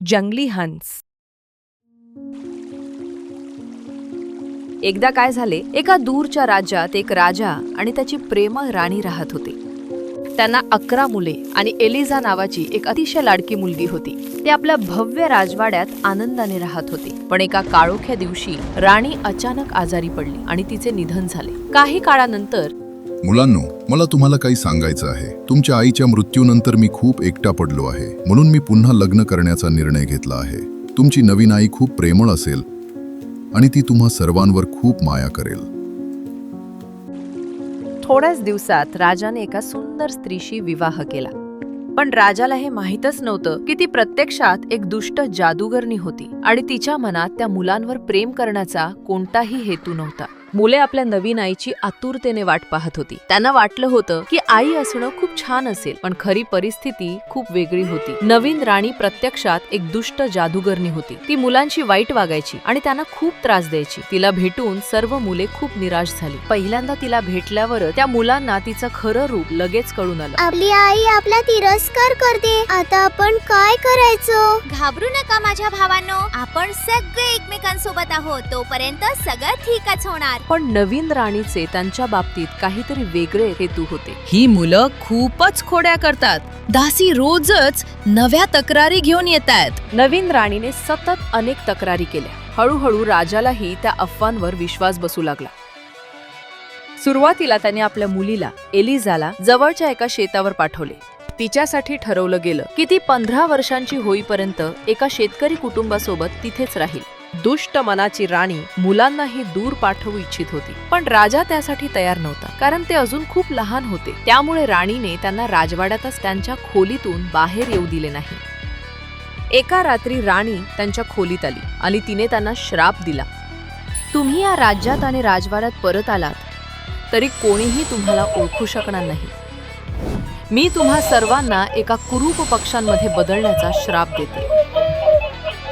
जंगली हंस. एकदा काय झाले, एका दूरच्या राज्यात एक राजा आणि त्याची प्रेमळ राणी राहत होते. त्यांना 11 मुले आणि एलिझा नावाची एक अतिशय लाडकी मुलगी होती. ते आपल्या भव्य राजवाड्यात आनंदाने राहत होते. पण एका काळोख्या दिवशी राणी अचानक आजारी पडली आणि तिचे निधन झाले. काही काळानंतर मुलांनो, मला तुम्हाला काही सांगायचं आहे. तुमच्या आईच्या मृत्यूनंतर मी खूप एकटा पडलो आहे, म्हणून मी पुन्हा लग्न करण्याचा निर्णय घेतला आहे. तुमची नवीन आई खूप प्रेमळ असेल आणि ती तुम्हा सर्वांवर खूप माया करेल. थोड्याच दिवसात राजाने एका सुंदर स्त्रीशी विवाह केला. पण राजाला हे माहीतच नव्हतं की ती प्रत्यक्षात एक दुष्ट जादूगरणी होती आणि तिच्या मनात त्या मुलांवर प्रेम करण्याचा कोणताही हेतू नव्हता. मुले आपल्या नवीन आईची आतुरतेने वाट पाहत होती. त्यांना वाटलं होतं की आई असणं खूप छान असेल, पण खरी परिस्थिती खूप वेगळी होती. नवीन राणी प्रत्यक्षात एक दुष्ट जादूगरणी होती. ती मुलांशी वाईट वागायची आणि त्यांना खूप त्रास द्यायची. तिला भेटून सर्व मुले खूप निराश झाली. पहिल्यांदा तिला भेटल्यावर त्या मुलांना तिचं खरं रूप लगेच कळून आलं. आपली आई आपला तिरस्कार करते, आता आपण काय करायचं? घाबरू नका माझ्या भावांनो, आपण सगळे एकमेकांसोबत आहोत. तोपर्यंत सगळं ठीकच होणार. पण नवीन राणीचे त्यांच्या बाबतीत काहीतरी वेगळे हेतू होते. ही मुलं खूपच खोड्या करतात. दासी रोजच नव्या तक्रारी घेऊन येतात. नवीन राणीने सतत अनेक तक्रारी केल्या. हळूहळू राजालाही त्या अफवांवर विश्वास बसू लागला. सुरुवातीला त्याने आपल्या मुलीला एलिझाला जवळच्या एका शेतावर पाठवले. तिच्यासाठी ठरवलं गेलं की ती 15 वर्षांची होईपर्यंत एका शेतकरी कुटुंबासोबत तिथेच राहील. दुष्ट मनाची राणी मुलांनाही दूर पाठवू इच्छित होती, पण राजा त्यासाठी तयार नव्हता, कारण ते अजून खूप लहान होते. त्यामुळे राणीने त्यांना राजवाड्यातच त्यांच्या खोलीतून बाहेर येऊ दिले नाही. एका रात्री राणी त्यांच्या खोलीत आली आणि तिने त्यांना श्राप दिला. तुम्ही या राज्यात आणि राजवाड्यात परत आलात तरी कोणीही तुम्हाला ओळखू शकणार नाही. मी तुम्हा सर्वांना एका कुरूप पक्ष्यांमध्ये बदलण्याचा श्राप देते.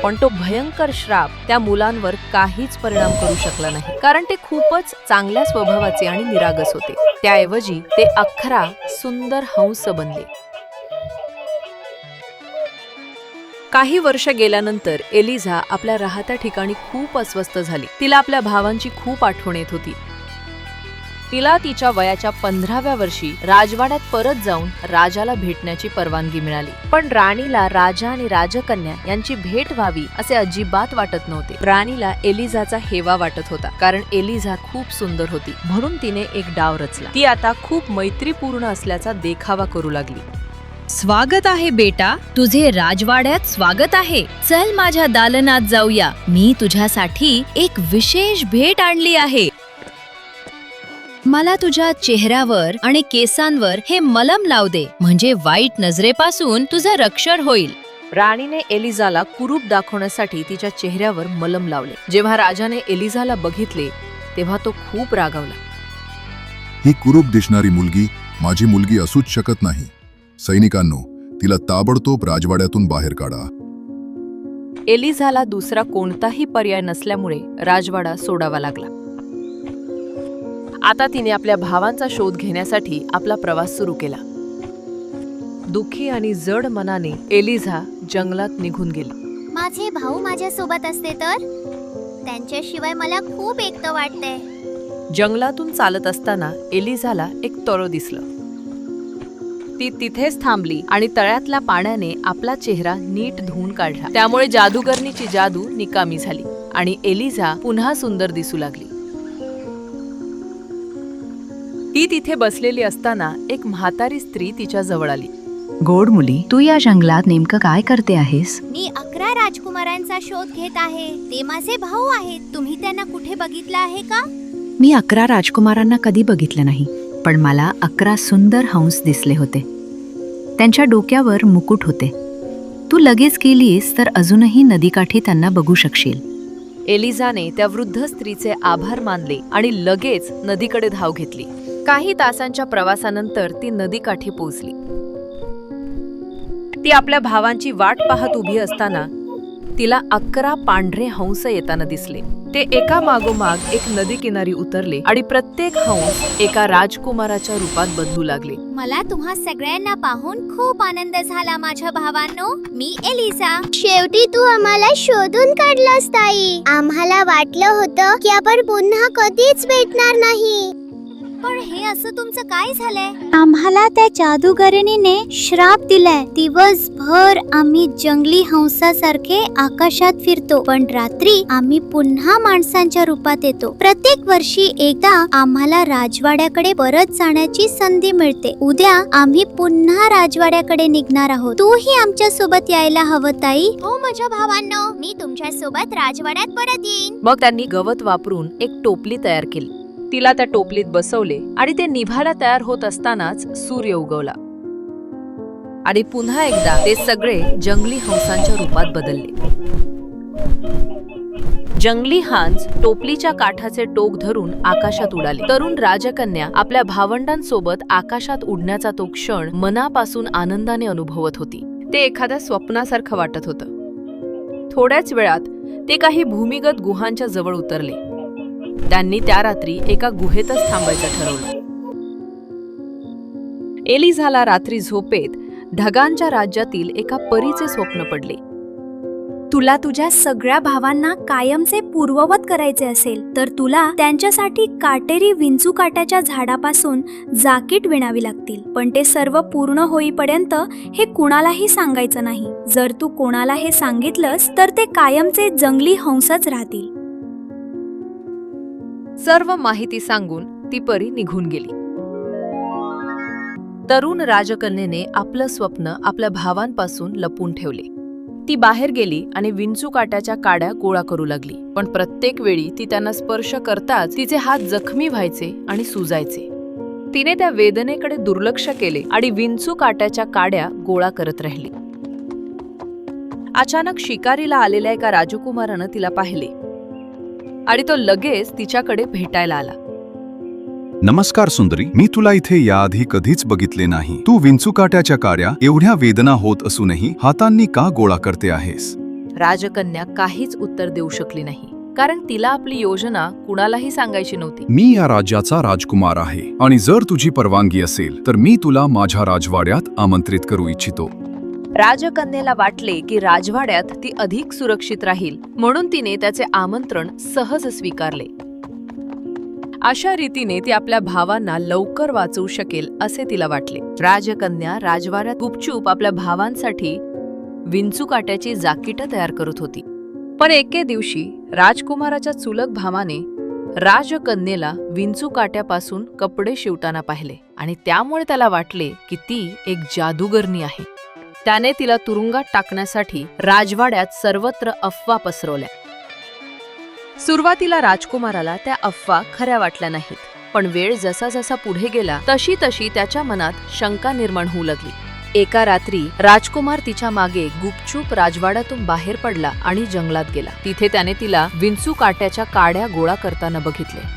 पण तो भयंकर श्राप त्या मुलांवर काहीच परिणाम करू शकला नाही, कारण ते खूपच चांगल्या स्वभावाचे आणि निरागस होते. त्याऐवजी ते 11 सुंदर हंस बनले. काही वर्ष गेल्यानंतर एलिझा आपल्या राहत्या ठिकाणी खूप अस्वस्थ झाली. तिला आपल्या भावांची खूप आठवण येत होती. तिला तिच्या वयाच्या 15व्या वर्षी राजवाड्यात परत जाऊन राजाला भेटण्याची परवानगी मिळाली. पण राणीला राजा आणि राजकन्या यांची भेट व्हावी असे अजिबात वाटत नव्हते. राणीला एलिझाचा हेवा वाटत होता, कारण एलिझा खूप सुंदर होती. म्हणून तिने एक डाव रचला. ती आता खूप मैत्रीपूर्ण असल्याचा देखावा करू लागली. स्वागत आहे बेटा, तुझे राजवाड्यात स्वागत आहे. चल माझ्या दालनात जाऊया. मी तुझ्यासाठी एक विशेष भेट आणली आहे. मला तुझ्या चेहऱ्यावर आणि केसांवर हे मलम लाव दे, म्हणजे वाईट नजरेपासून तुझं रक्षण होईल. राणीने एलिझाला कुरूप दाखवण्यासाठी तिच्या चेहऱ्यावर मलम लावले. जेव्हा राजाने एलिझाला बघितले तेव्हा तो खूप रागावला. ही कुरूप दिसणारी मुलगी माझी मुलगी असूच शकत नाही. सैनिकांनो, तिला ताबडतोब राजवाड्यातून बाहेर काढा. एलिझाला दुसरा कोणताही पर्याय नसल्यामुळे राजवाडा सोडावा लागला. आता तिने आपल्या भावांचा शोध घेण्यासाठी आपला प्रवास सुरू केला. दुःखी आणि जड मनाने एलिझा जंगलात निघून गेली. माझे भाऊ माझ्या सोबत असते तर त्यांच्याशिवाय मला खूप एकटं वाटतंय. जंगलातून चालत असताना एलिझाला एक तळ दिसलं. ती तिथेच थांबली आणि तळ्यातल्या पाण्याने आपला चेहरा नीट धुवून काढला. त्यामुळे जादूगरणीची जादू निकामी झाली आणि एलिझा पुन्हा सुंदर दिसू लागली. ती तिथे बसलेली असताना एक म्हातारी स्त्री तिच्या जवळ आली. गोड मुली, तू या जंगलात नेमकं काय करते आहेस? मी 11 राजकुमारांचा शोध घेत आहे. ते माझे भाऊ आहेत. तुम्ही त्यांना कुठे बघितलं आहे का? मी 11 राजकुमारांना कधी बघितलं नाही, पण मला 11 सुंदर हंस दिसले होते. त्यांच्या डोक्यावर मुकुट होते. तू लगेच गेलीस तर अजूनही नदीकाठी त्यांना बघू शकशील. एलिझाने त्या वृद्ध स्त्रीचे आभार मानले आणि लगेच नदीकडे धाव घेतली. काही तासांच्या प्रवासानंतर ती नदीकाठी पोहोचली. ती आपल्या भावांची वाट पाहत उभी असताना तिला 11 पांढरे हंस येताना दिसले. ते एका मागोमाग एक नदी किनारी उतरले आणि प्रत्येक हंस एका राजकुमाराच्या रूपात बदलू लागले. मला तुम्हा सगळ्यांना पाहून खूप आनंद झाला माझ्या भावांनो. मी एलिझा. शेवटी तू आम्हाला शोधून काढलास ताई. आम्हाला वाटलं होतं की आपण पुन्हा कधीच भेटणार नाही. पण हे असं तुमचं काय झालंय? आम्हाला त्या जादूगरणीने श्राप दिलाय. दिवसभर आम्ही जंगली हंसासारखे आकाशात फिरतो, पण रात्री आम्ही पुन्हा माणसांच्या रूपात येतो. प्रत्येक वर्षी एकदा आम्हाला राजवाड्याकडे परत जाण्याची संधी मिळते. उद्या आम्ही पुन्हा राजवाड्याकडे निघणार आहोत. तूही आमच्या सोबत यायला हवं ताई. हो माझ्या भावांनो, मी तुमच्या सोबत राजवाड्यात परत येईन. मग त्यांनी गवत वापरून एक टोपली तयार केली. तिला त्या टोपलीत बसवले आणि ते निभायला तयार होत असतानाच सूर्य उगवला आणि पुन्हा एकदा ते सगळे जंगली हंसांच्या रूपात बदलले. जंगली हंस टोपलीच्या काठाचे टोक धरून आकाशात उडाले. तरुण राजकन्या आपल्या भावंडांसोबत आकाशात उडण्याचा तो क्षण मनापासून आनंदाने अनुभवत होती. ते एखाद्या स्वप्नासारखं वाटत होतं. थोड्याच वेळात ते काही भूमिगत गुहांच्या जवळ उतरले. त्यांनी त्या रात्री एका गुहेतच थांबायचं ठरवलं. एलिझाला रात्री झोपेत ढगांच्या राज्यातील एका परीचे स्वप्न पडले. तुला तुझ्या सगळ्या भावांना कायमचे पूर्ववत करायचे असेल तर तुला त्यांच्यासाठी काटेरी विंचूकाट्याच्या झाडापासून जाकीट विणावी लागतील. पण ते सर्व पूर्ण होईपर्यंत हे कुणालाही सांगायचं नाही. जर तू कोणाला हे सांगितलंस तर ते कायमचे जंगली हंसच राहतील. सर्व माहिती सांगून ती परी निघून गेली. तरुण राजकन्येने आपलं स्वप्न आपल्या भावांपासून लपून ठेवले. ती बाहेर गेली आणि विंचूकाट्याच्या काड्या गोळा करू लागली. पण प्रत्येक वेळी ती त्यांना स्पर्श करताच तिचे हात जखमी व्हायचे आणि सुजायचे. तिने त्या वेदनेकडे दुर्लक्ष केले आणि विंचूकाट्याच्या काड्या गोळा करत राहिली. अचानक शिकारीला आलेल्या एका राजकुमारानं तिला पाहिले आणि तो लगेच तिच्याकडे भेटायला आला. नमस्कार सुंदरी, मी तुला इथे याआधी कधीच बघितले नाही. तू विंचूकाट्याच्या काड्या एवढ्या वेदना होत असूनही हातांनी का गोळा करते आहेस? राजकन्या काहीच उत्तर देऊ शकली नाही, कारण तिला आपली योजना कुणालाही सांगायची नव्हती. मी या राज्याचा राजकुमार आहे आणि जर तुझी परवानगी असेल तर मी तुला माझ्या राजवाड्यात आमंत्रित करू इच्छितो. राजकन्येला वाटले की राजवाड्यात ती अधिक सुरक्षित राहील, म्हणून तिने त्याचे आमंत्रण सहज स्वीकारले. अशा रीतीने ती आपल्या भावांना लवकर वाचवू शकेल असे तिला वाटले. राजकन्या राजवाड्यात गुपचूप आपल्या भावांसाठी विंचूकाट्याची जाकीटं तयार करत होती. पण एके दिवशी राजकुमाराच्या चुलत भावाने राजकन्येला विंचूकाट्यापासून कपडे शिवताना पाहिले आणि त्यामुळे त्याला वाटले की ती एक जादूगरणी आहे. त्याने तिला तुरुंगात टाकण्यासाठी राजवाड्यात सर्वत्र अफवा पसरवल्या. सुरुवातीला राजकुमाराला त्या अफवा खऱ्या वाटल्या नाहीत, पण वेळ जसा जसा पुढे गेला तशी तशी त्याच्या मनात शंका निर्माण होऊ लागली. एका रात्री राजकुमार तिच्या मागे गुपचूप राजवाड्यातून बाहेर पडला आणि जंगलात गेला. तिथे त्याने तिला विंचूकाट्याच्या काड्या गोळा करताना बघितले.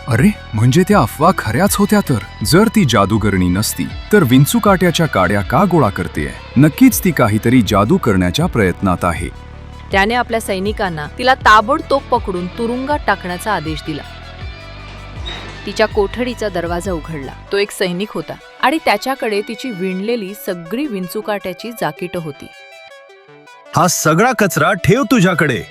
अरे, म्हणजे त्या अफवा खऱ्याच होत्या तर? जर ती जादूगरणी नसती तर विंचूकाट्याच्या काड्या का गोळा करतेय? नक्कीच ती काहीतरी जादू करण्याच्या प्रयत्नात आहे. त्याने आपल्या सैनिकांना तिला ताबडतोब पकडून तुरुंगात टाकण्याचा आदेश दिला. तिच्या कोठडीचा दरवाजा उघडला. तो एक सैनिक होता आणि त्याच्याकडे तिची विणलेली सगळी विंचूकाट्याची जाकीटं होती. हा सगळा कचरा ठेव तुझ्याकडे.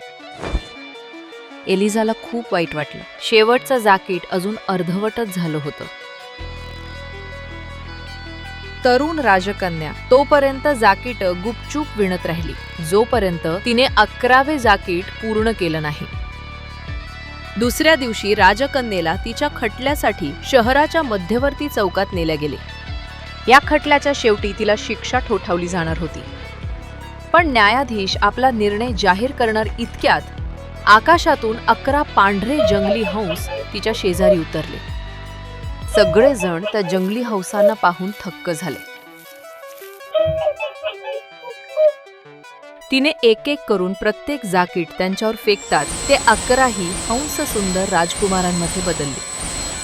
एलिझाला खूप वाईट वाटलं. शेवटचं जाकीट अजून अर्धवटच झालं होतं. तरुण राजकन्या तोपर्यंत जाकीट गुपचूप विणत राहिली, जोपर्यंत तिने 11वे जाकीट पूर्ण केलं नाही. दुसऱ्या दिवशी राजकन्येला तिच्या खटल्यासाठी शहराच्या मध्यवर्ती चौकात नेल्या गेले. या खटल्याच्या शेवटी तिला शिक्षा ठोठावली जाणार होती. पण न्यायाधीश आपला निर्णय जाहीर करणार इतक्यात आकाशातून 11 पांढरे जंगली हंस तिच्या शेजारी उतरले. सगळेजण त्या जंगली हंसांना पाहून थक्क झाले. तिने एक एक करून प्रत्येक जाकीट त्यांच्यावर फेकतात ते 11ही हंस सुंदर राजकुमारांमध्ये बदलले.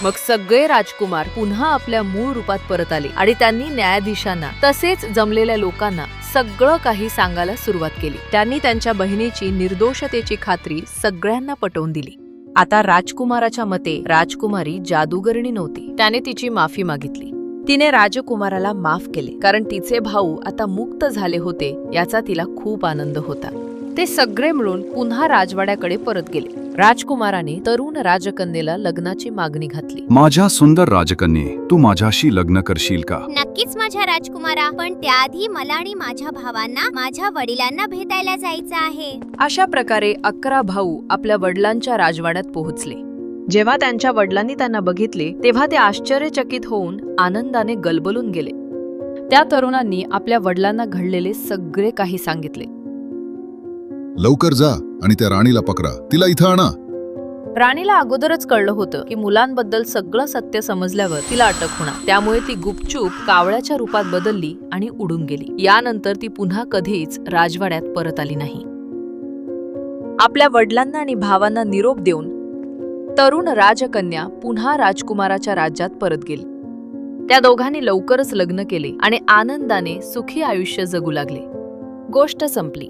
मग सगळे राजकुमार पुन्हा आपल्या मूळ रूपात परत आले आणि त्यांनी न्यायाधीशांना तसेच जमलेल्या लोकांना सगळं काही सांगायला सुरुवात केली. त्यांनी त्यांच्या बहिणीची निर्दोषतेची खात्री सगळ्यांना पटवून दिली. आता राजकुमाराच्या मते राजकुमारी जादूगरणी नव्हती. त्याने तिची माफी मागितली. तिने राजकुमाराला माफ केले कारण तिचे भाऊ आता मुक्त झाले होते याचा तिला खूप आनंद होता. ते सगळे मिळून पुन्हा राजवाड्याकडे परत गेले. राजकुमाराने तरुण राजकन्येला लग्नाची मागणी घातली. माझ्या सुंदर राजकन्ये, तू माझ्याशी लग्न करशील का? नक्कीच माझ्या राजकुमारा, पण त्याआधी मला आणि माझ्या भावांना माझ्या वडिलांना भेटायला जायचं आहे. अशा प्रकारे 11 भाऊ आपल्या वडिलांच्या राजवाड्यात पोहोचले. जेव्हा त्यांच्या वडिलांनी त्यांना बघितले तेव्हा ते आश्चर्यचकित होऊन आनंदाने गलबलून गेले. त्या तरुणांनी आपल्या वडिलांना घडलेले सगळे काही सांगितले. लवकर जा आणि त्या राणीला पकडा, तिला इथं आणा. राणीला अगोदरच कळलं होतं की मुलांबद्दल सगळं सत्य समजल्यावर तिला अटक होणार. त्यामुळे ती गुपचूप कावळ्याच्या रूपात बदलली आणि उडून गेली. यानंतर ती पुन्हा कधीच राजवाड्यात परत आली नाही. आपल्या वडिलांना आणि भावांना निरोप देऊन तरुण राजकन्या पुन्हा राजकुमाराच्या राज्यात परत गेली. त्या दोघांनी लवकरच लग्न केले आणि आनंदाने सुखी आयुष्य जगू लागले. गोष्ट संपली.